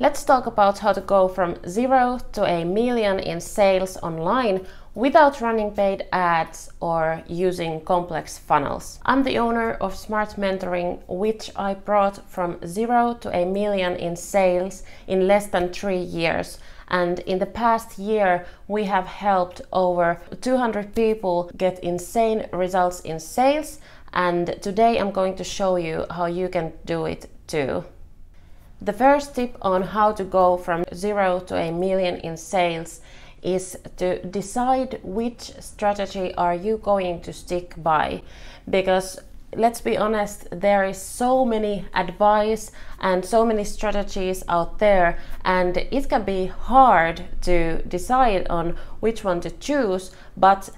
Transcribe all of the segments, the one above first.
Let's talk about how to go from 0 to a million in sales online without running paid ads or using complex funnels. I'm the owner of Smart Mentoring, which I brought from 0 to a million in sales in less than 3 years. And in the past year, we have helped over 200 people get insane results in sales. And today I'm going to show you how you can do it too. The first tip on how to go from 0 to a million in sales is to decide which strategy are you going to stick by, because let's be honest, there is so many advice and so many strategies out there, and it can be hard to decide on which one to choose, but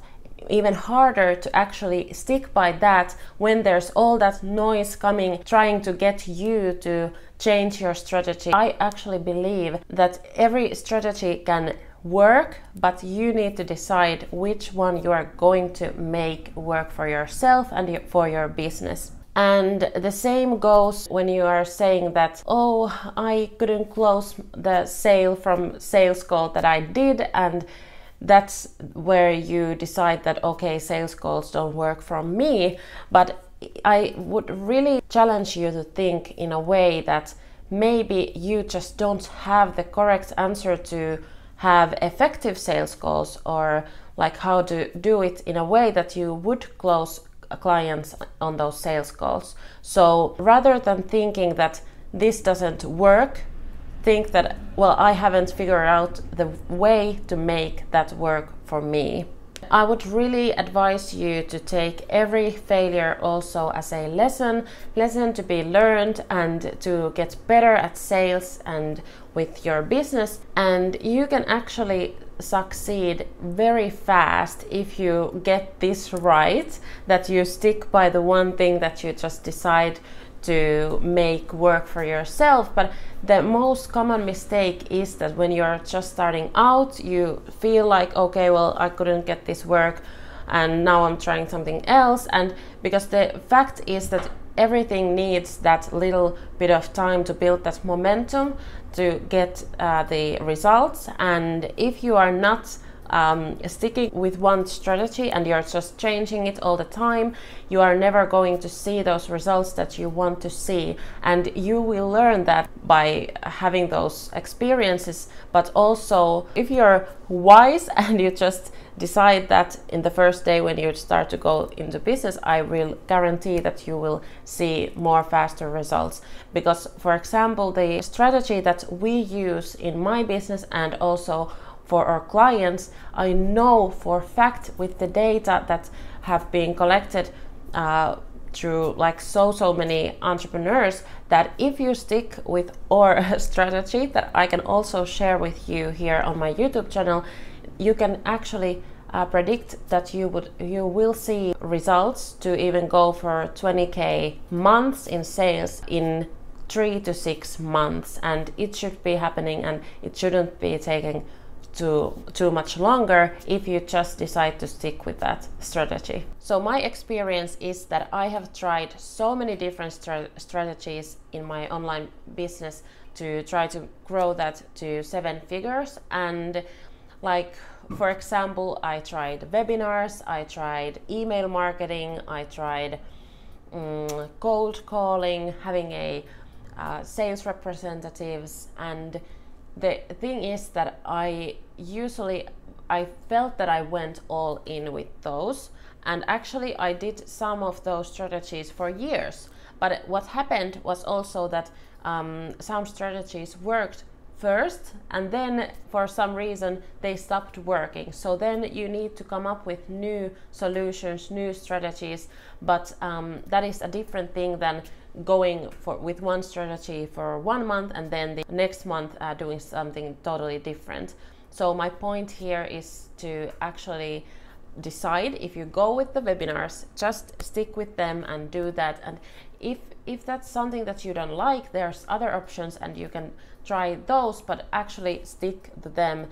even harder to actually stick by that when there's all that noise coming trying to get you to change your strategy. I actually believe that every strategy can work, but you need to decide which one you are going to make work for yourself and for your business. And the same goes when you are saying that, oh, I couldn't close the sale from sales call that I did, and that's where you decide that, okay, sales calls don't work for me. But I would really challenge you to think in a way that maybe you just don't have the correct answer to have effective sales calls, or like how to do it in a way that you would close clients on those sales calls. So rather than thinking that this doesn't work, think that, well, I haven't figured out the way to make that work for me. I would really advise you to take every failure also as a lesson to be learned and to get better at sales and with your business. And you can actually succeed very fast if you get this right, that you stick by the one thing that you just decide to make work for yourself. But the most common mistake is that when you're just starting out, you feel like, okay, well, I couldn't get this work and now I'm trying something else. And because the fact is that everything needs that little bit of time to build that momentum to get the results. And if you are not sticking with one strategy and you're just changing it all the time, you are never going to see those results that you want to see. And you will learn that by having those experiences. But also, if you're wise and you just decide that in the first day when you start to go into business, I will guarantee that you will see more faster results. Because, for example, the strategy that we use in my business and also for our clients, I know for a fact with the data that have been collected through like so many entrepreneurs, that if you stick with our strategy that I can also share with you here on my YouTube channel, you can actually predict that you will see results to even go for 20k months in sales in 3 to 6 months. And it should be happening, and it shouldn't be taking too much longer if you just decide to stick with that strategy. So my experience is that I have tried so many different strategies in my online business to try to grow that to 7 figures. And like, for example, I tried webinars, I tried email marketing, I tried cold calling, having a sales representatives. And the thing is that I felt that I went all in with those, and actually I did some of those strategies for years. But what happened was also that some strategies worked first, and then for some reason they stopped working. So then you need to come up with new solutions, new strategies. But that is a different thing than going with one strategy for 1 month and then the next month doing something totally different. So my point here is to actually decide, if you go with the webinars, just stick with them and do that. And if that's something that you don't like, there's other options and you can try those, but actually stick to them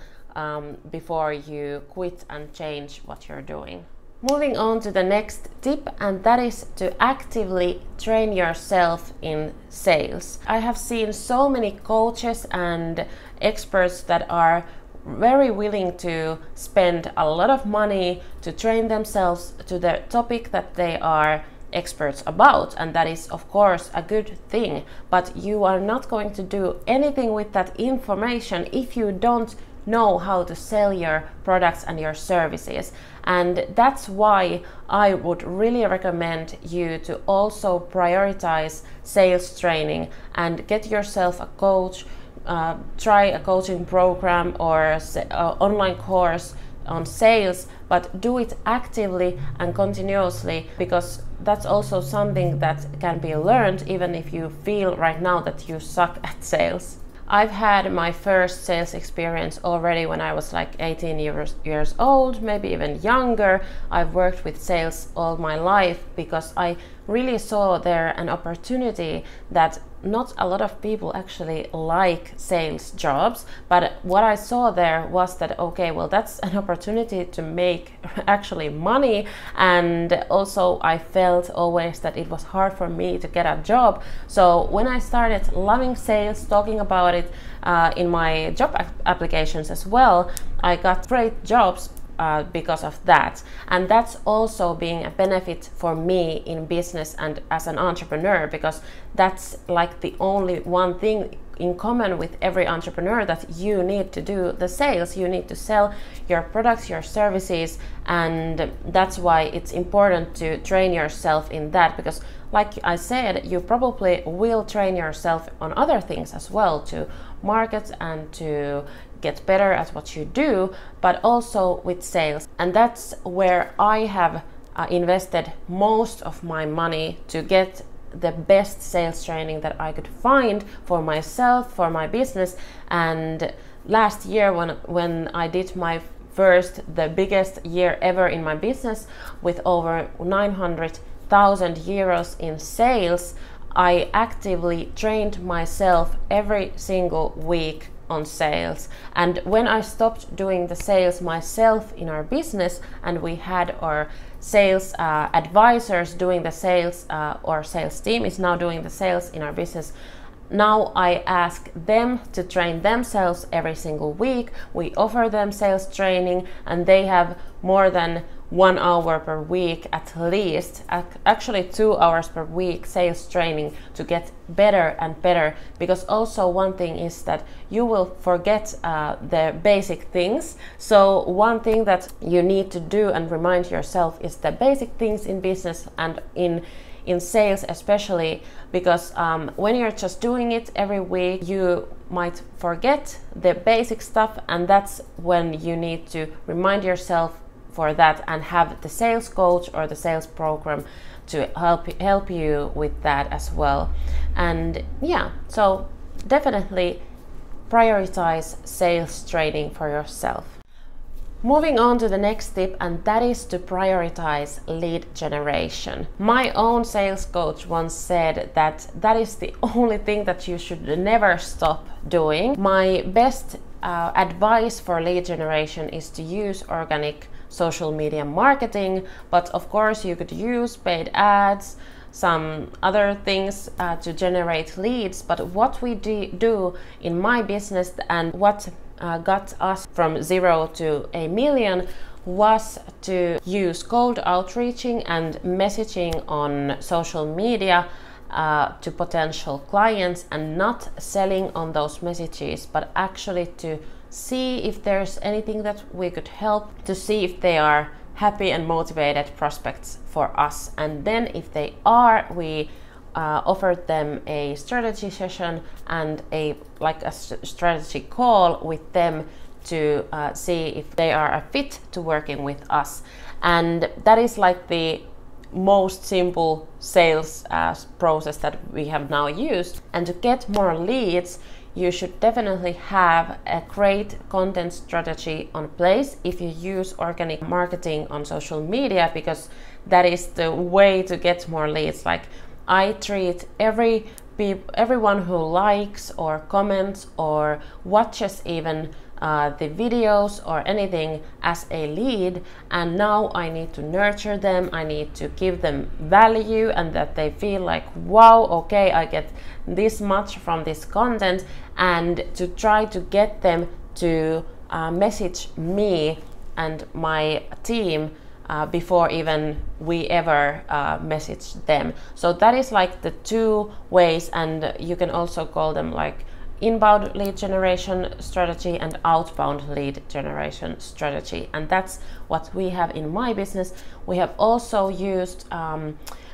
before you quit and change what you're doing. Moving on to the next tip, and that is to actively train yourself in sales. I have seen so many coaches and experts that are very willing to spend a lot of money to train themselves to the topic that they are experts about, and that is of course a good thing, but you are not going to do anything with that information if you don't know how to sell your products and your services. And that's why I would really recommend you to also prioritize sales training and get yourself a coach, try a coaching program or online course on sales, but do it actively and continuously, because that's also something that can be learned even if you feel right now that you suck at sales. I've had my first sales experience already when I was like 18 years old, maybe even younger. I've worked with sales all my life because I really saw there an opportunity that not a lot of people actually like sales jobs, but what I saw there was that, okay, well, that's an opportunity to make actually money, and also I felt always that it was hard for me to get a job. So when I started loving sales, talking about it in my job applications as well, I got great jobs because of that. And that's also being a benefit for me in business and as an entrepreneur, because that's like the only one thing in common with every entrepreneur, that you need to do the sales, you need to sell your products, your services, and that's why it's important to train yourself in that, because like I said, you probably will train yourself on other things as well, to market and to get better at what you do, but also with sales. And that's where I have invested most of my money to get the best sales training that I could find for myself, for my business. And last year when I did my first, the biggest year ever in my business with over 900,000 euros in sales, I actively trained myself every single week on sales. And when I stopped doing the sales myself in our business and we had our sales advisors doing the sales, or sales team is now doing the sales in our business, now I ask them to train themselves every single week. We offer them sales training and they have more than 1 hour per week at least, actually 2 hours per week sales training to get better and better. Because also one thing is that you will forget the basic things. So one thing that you need to do and remind yourself is the basic things in business and in sales especially, because when you're just doing it every week, you might forget the basic stuff, and that's when you need to remind yourself for that and have the sales coach or the sales program to help you with that as well. And yeah, so definitely prioritize sales training for yourself. Moving on to the next tip, and that is to prioritize lead generation. My own sales coach once said that that is the only thing that you should never stop doing. My best advice for lead generation is to use organic social media marketing, but of course you could use paid ads, some other things to generate leads. But what we do in my business and what got us from 0 to 1 million was to use cold outreaching and messaging on social media to potential clients, and not selling on those messages, but actually to see if there's anything that we could help, to see if they are happy and motivated prospects for us. And then if they are, we offered them a strategy session and a strategy call with them to see if they are a fit to working with us. And that is like the most simple sales process that we have now used. And to get more leads, you should definitely have a great content strategy on place if you use organic marketing on social media, because that is the way to get more leads. Like, I treat everyone who likes or comments or watches even the videos or anything as a lead, and now I need to nurture them, I need to give them value, and that they feel like, wow, okay, I get this much from this content, and to try to get them to message me and my team before even we ever message them. So that is like the two ways, and you can also call them like inbound lead generation strategy and outbound lead generation strategy. And that's what we have in my business. We have also used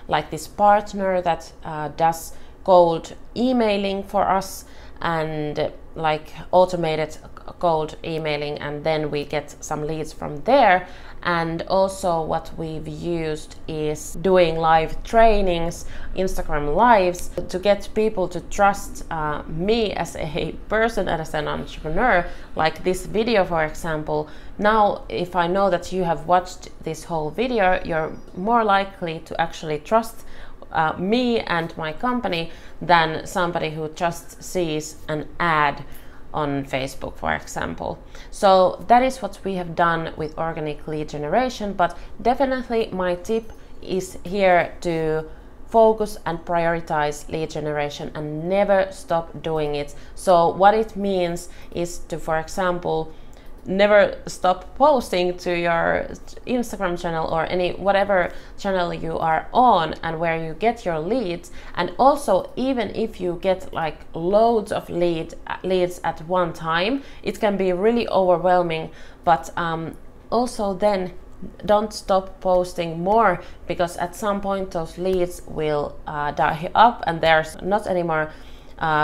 like this partner that does cold emailing for us, and like automated cold emailing, and then we get some leads from there. And also what we've used is doing live trainings, Instagram lives, to get people to trust me as a person and as an entrepreneur. Like this video, for example. Now, if I know that you have watched this whole video, you're more likely to actually trust me and my company than somebody who just sees an ad on Facebook, for example. So that is what we have done with organic lead generation, but definitely my tip is here to focus and prioritize lead generation and never stop doing it. So what it means is to, for example, never stop posting to your Instagram channel or any whatever channel you are on and where you get your leads. And also, even if you get like loads of leads at one time, it can be really overwhelming, but also then don't stop posting more, because at some point those leads will die up and there's not anymore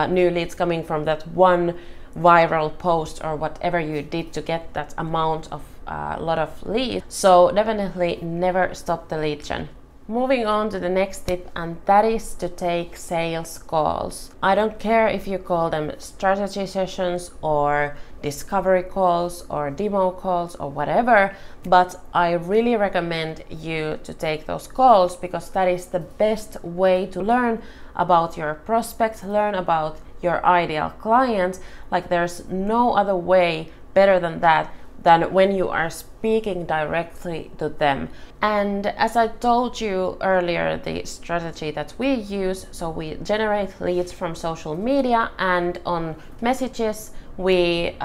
new leads coming from that one viral post or whatever you did to get that amount of lot of leads. So definitely never stop the lead gen. Moving on to the next tip, and that is to take sales calls. I don't care if you call them strategy sessions or discovery calls or demo calls or whatever, but I really recommend you to take those calls, because that is the best way to learn about your prospects, learn about your ideal client. Like there's no other way better than that, than when you are speaking directly to them. And as I told you earlier, the strategy that we use, so we generate leads from social media, and on messages we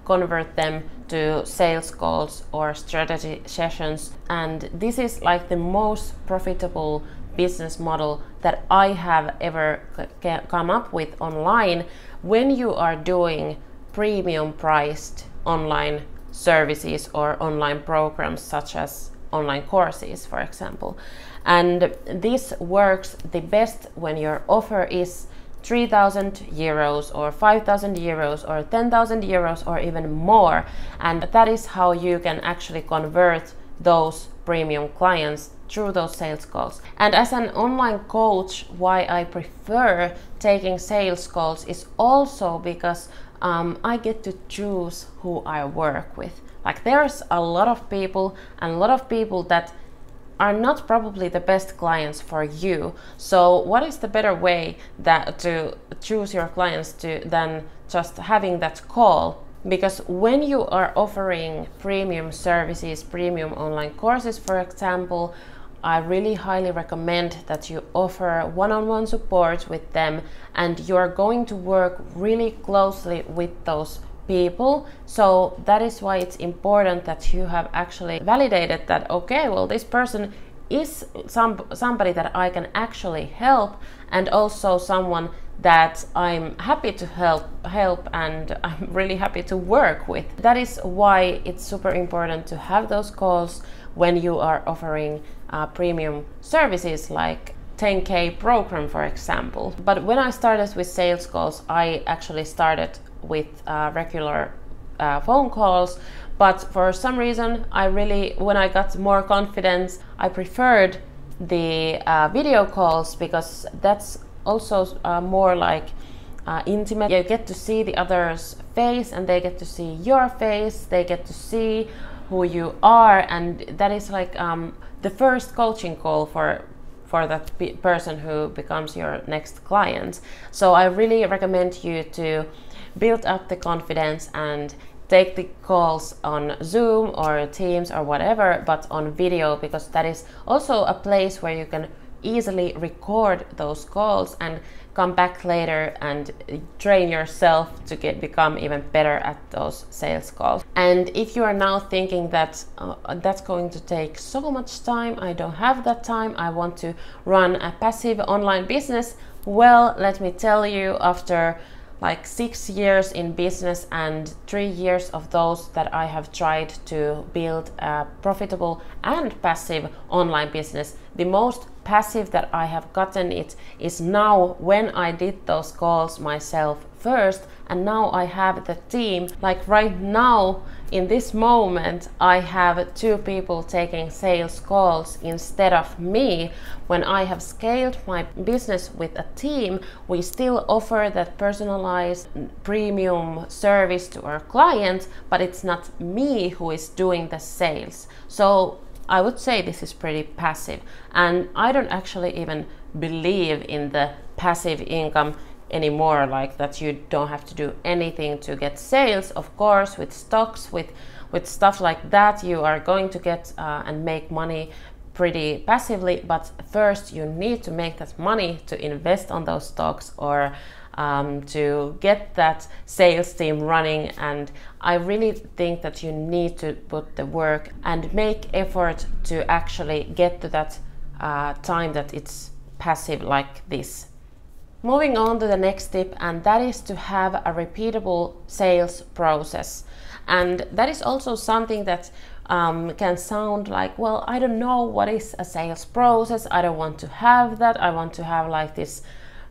convert them to sales calls or strategy sessions. And this is like the most profitable business model that I have ever come up with online when you are doing premium priced online services or online programs, such as online courses, for example. And this works the best when your offer is 3,000 euros or 5,000 euros or 10,000 euros or even more. And that is how you can actually convert those premium clients through those sales calls. And as an online coach, why I prefer taking sales calls is also because I get to choose who I work with. Like there's a lot of people, and a lot of people that are not probably the best clients for you. So what is the better way to choose your clients than just having that call? Because when you are offering premium services, premium online courses, for example, I really highly recommend that you offer one-on-one support with them, and you're going to work really closely with those people. So that is why it's important that you have actually validated that, okay, well, this person is somebody that I can actually help, and also someone that I'm happy to help and I'm really happy to work with. That is why it's super important to have those calls when you are offering premium services like 10K program, for example. But when I started with sales calls, I actually started with regular phone calls. But for some reason, when I got more confidence, I preferred the video calls, because that's also more like intimate. You get to see the other's face and they get to see your face, they get to see who you are, and that is like the first coaching call for that person who becomes your next client. So I really recommend you to build up the confidence and take the calls on Zoom or Teams or whatever, but on video, because that is also a place where you can easily record those calls and come back later and train yourself to become even better at those sales calls. And if you are now thinking that that's going to take so much time, I don't have that time, I want to run a passive online business, well, let me tell you, after like 6 years in business and 3 years of those that I have tried to build a profitable and passive online business, the most passive that I have gotten it is now when I did those calls myself first, and now I have the team. Like right now in this moment I have 2 people taking sales calls instead of me. When I have scaled my business with a team, we still offer that personalized premium service to our clients, but it's not me who is doing the sales. So I would say this is pretty passive, and I don't actually even believe in the passive income anymore, like that you don't have to do anything to get sales. Of course, with stocks, with stuff like that, you are going to get and make money pretty passively, but first you need to make that money to invest on those stocks or to get that sales team running. And I really think that you need to put the work and make effort to actually get to that time that it's passive like this. Moving on to the next tip, and that is to have a repeatable sales process. And that is also something that can sound like, well, I don't know what is a sales process, I don't want to have that, I want to have like this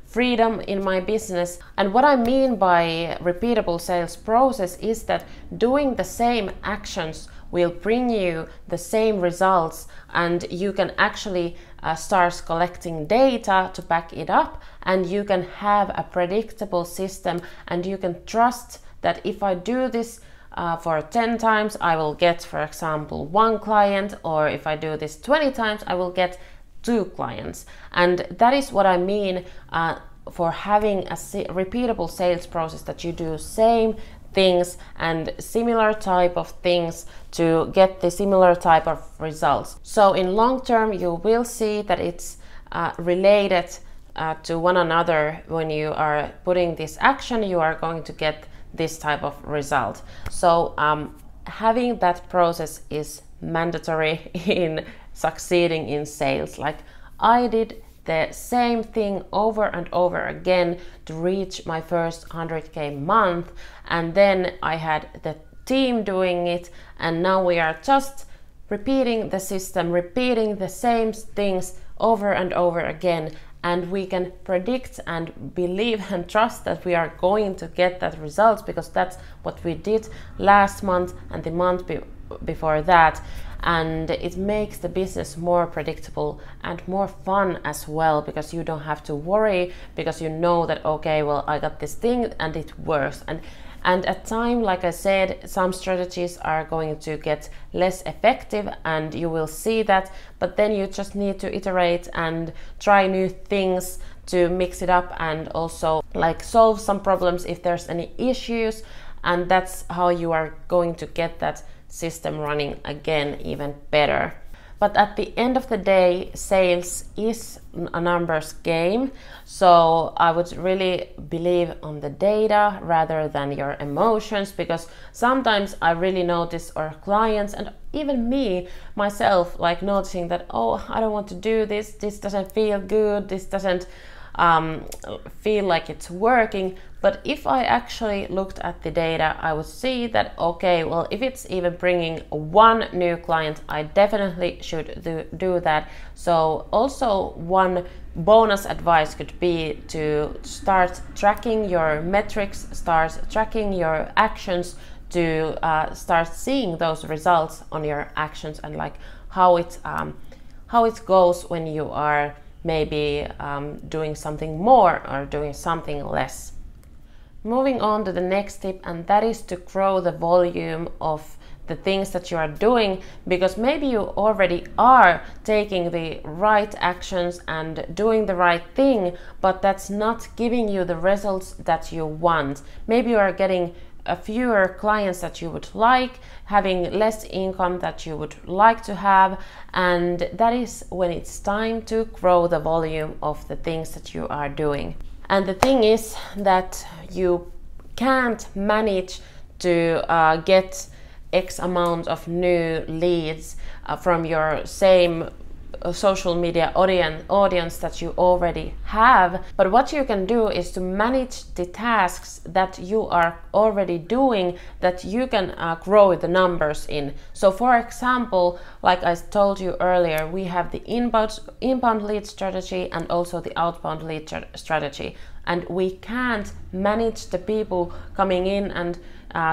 freedom in my business. And what I mean by repeatable sales process is that doing the same actions will bring you the same results, and you can actually start collecting data to back it up, and you can have a predictable system, and you can trust that if I do this for 10 times I will get, for example, 1 client, or if I do this 20 times I will get 2 clients. And that is what I mean for having a repeatable sales process, that you do same things and similar type of things to get the similar type of results. So in long term you will see that it's related to one another. When you are putting this action, you are going to get this type of result. So having that process is mandatory in succeeding in sales. Like I did the same thing over and over again to reach my first 100k month, and then I had the team doing it, and now we are just repeating the system, repeating the same things over and over again, and we can predict and believe and trust that we are going to get that results, because that's what we did last month and the month before that. And it makes the business more predictable and more fun as well, because you don't have to worry, because you know that, okay, well, I got this thing and it works. And at time, like I said, some strategies are going to get less effective, and you will see that, but then you just need to iterate and try new things to mix it up, and also like solve some problems if there's any issues, and that's how you are going to get that system running again even better. But at the end of the day, sales is a numbers game, so I would really believe on the data rather than your emotions, because sometimes I really notice our clients and even me myself, like noticing that, oh, I don't want to do this, this doesn't feel good, this doesn't feel like it's working. But if I actually looked at the data, I would see that, okay, well, if it's even bringing 1 new client, I definitely should do that. So also one bonus advice could be to start tracking your metrics, start tracking your actions, to start seeing those results on your actions, and like how it goes when you are maybe doing something more or doing something less. Moving on to the next tip, and that is to grow the volume of the things that you are doing, because maybe you already are taking the right actions and doing the right thing, but that's not giving you the results that you want. Maybe you are getting a fewer clients that you would like, having less income that you would like to have, and that is when it's time to grow the volume of the things that you are doing. And the thing is that you can't manage to get X amount of new leads from your same social media audience that you already have. But what you can do is to manage the tasks that you are already doing, that you can grow the numbers in. So for example, like I told you earlier, we have the inbound lead strategy and also the outbound lead strategy. And we can't manage the people coming in and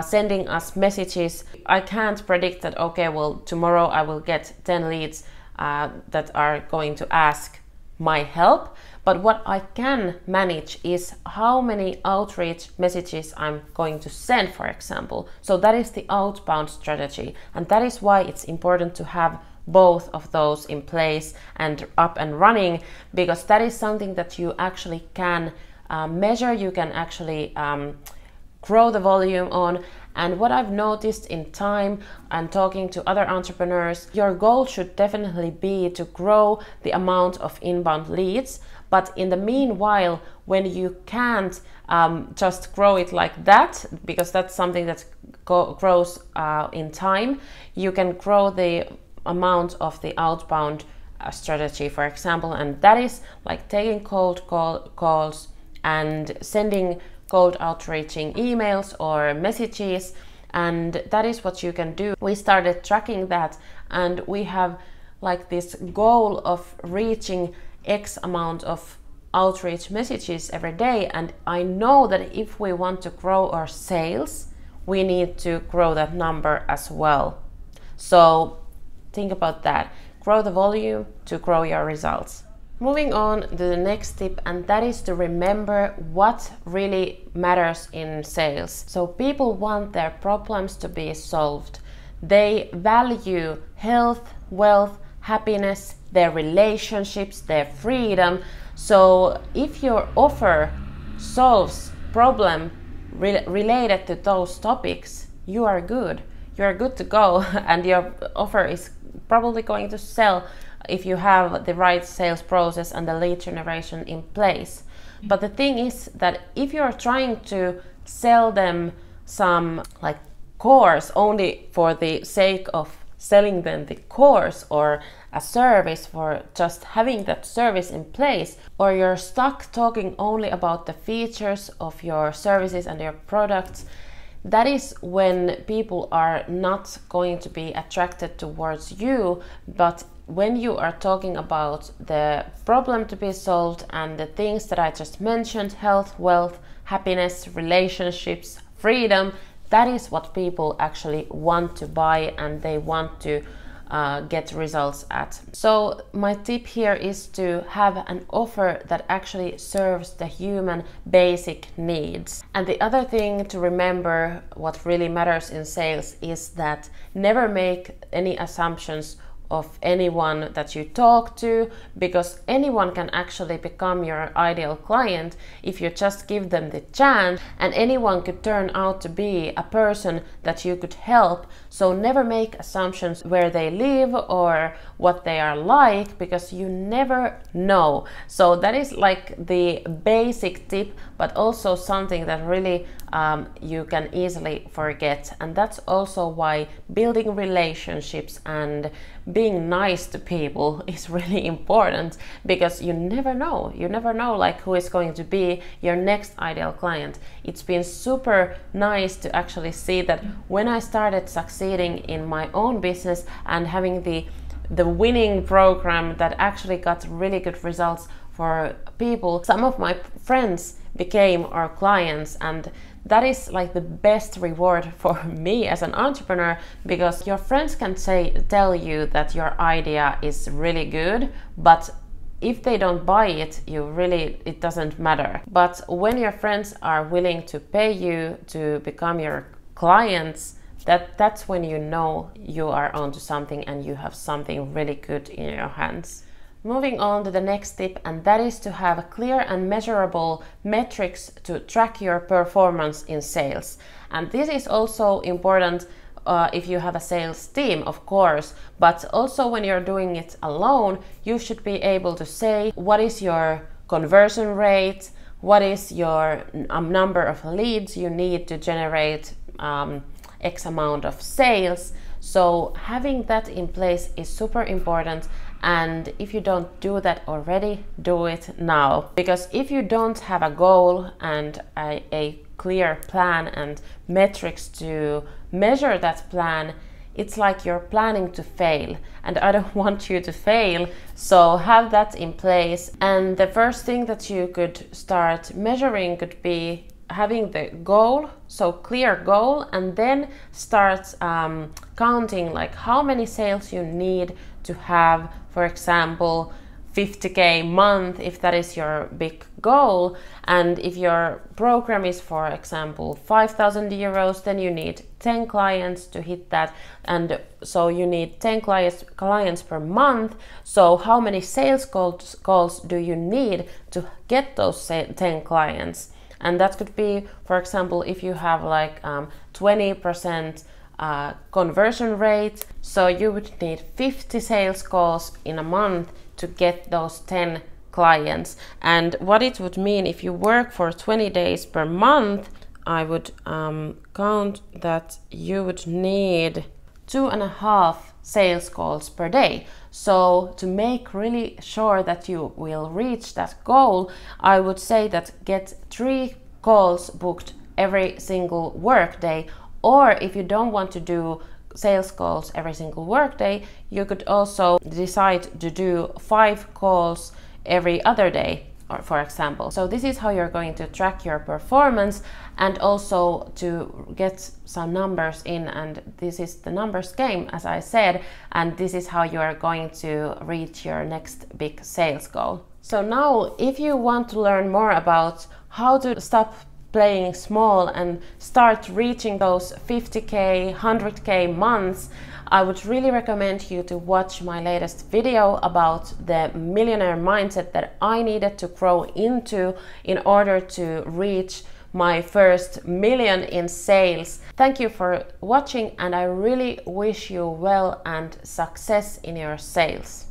sending us messages. I can't predict that, okay, well, tomorrow I will get 10 leads that are going to ask my help. But what I can manage is how many outreach messages I'm going to send, for example. So that is the outbound strategy. And that is why it's important to have both of those in place and up and running, because that is something that you actually can measure, you can actually grow the volume on. And what I've noticed in time and talking to other entrepreneurs, your goal should definitely be to grow the amount of inbound leads. But in the meanwhile, when you can't just grow it like that, because that's something that grows in time, you can grow the amount of the outbound strategy, for example. And that is like taking cold calls and sending cold outreaching emails or messages, and that is what you can do. We started tracking that, and we have like this goal of reaching X amount of outreach messages every day. And I know that if we want to grow our sales, we need to grow that number as well. So think about that. Grow the volume to grow your results. Moving on to the next tip, and that is to remember what really matters in sales. So people want their problems to be solved. They value health, wealth, happiness, their relationships, their freedom. So if your offer solves problem related to those topics, you are good. You are good to go, and your offer is probably going to sell if you have the right sales process and the lead generation in place. But the thing is that if you're trying to sell them some like course only for the sake of selling them the course, or a service for just having that service in place, or you're stuck talking only about the features of your services and your products, that is when people are not going to be attracted towards you. But when you are talking about the problem to be solved and the things that I just mentioned, health, wealth, happiness, relationships, freedom, that is what people actually want to buy and they want to get results at. So my tip here is to have an offer that actually serves the human basic needs. And the other thing to remember, what really matters in sales, is that never make any assumptions of anyone that you talk to, because anyone can actually become your ideal client if you just give them the chance, and anyone could turn out to be a person that you could help. So never make assumptions where they live or what they are like, because you never know. So that is like the basic tip, but also something that really you can easily forget. And that's also why building relationships and being nice to people is really important, because you never know like who is going to be your next ideal client. It's been super nice to actually see that when I started succeeding in my own business and having the winning program that actually got really good results for people, some of my friends became our clients, and that is like the best reward for me as an entrepreneur, because your friends can tell you that your idea is really good, but if they don't buy it, it doesn't matter. But when your friends are willing to pay you to become your clients, that's when you know you are onto something and you have something really good in your hands. Moving on to the next tip, and that is to have clear and measurable metrics to track your performance in sales. And this is also important if you have a sales team, of course, but also when you're doing it alone, you should be able to say what is your conversion rate, what is your number of leads you need to generate X amount of sales. So having that in place is super important, and if you don't do that already, do it now. Because if you don't have a goal and a clear plan and metrics to measure that plan, it's like you're planning to fail, and I don't want you to fail, so have that in place. And the first thing that you could start measuring could be having the goal, so clear goal, and then start counting like how many sales you need to have, for example 50k month if that is your big goal. And if your program is, for example, 5,000 euros, then you need 10 clients to hit that, and so you need 10 clients per month. So how many sales calls do you need to get those 10 clients? And that could be, for example, if you have like 20% conversion rate, so you would need 50 sales calls in a month to get those 10 clients. And what it would mean if you work for 20 days per month, I would count that you would need 2.5 sales calls per day. So to make really sure that you will reach that goal, I would say that get 3 calls booked every single work day. Or if you don't want to do sales calls every single workday, you could also decide to do 5 calls every other day, or for example. So this is how you're going to track your performance and also to get some numbers in, and this is the numbers game, as I said, and this is how you are going to reach your next big sales goal. So now if you want to learn more about how to stop playing small and start reaching those 50k, 100k months, I would really recommend you to watch my latest video about the millionaire mindset that I needed to grow into in order to reach my first million in sales. Thank you for watching, and I really wish you well and success in your sales.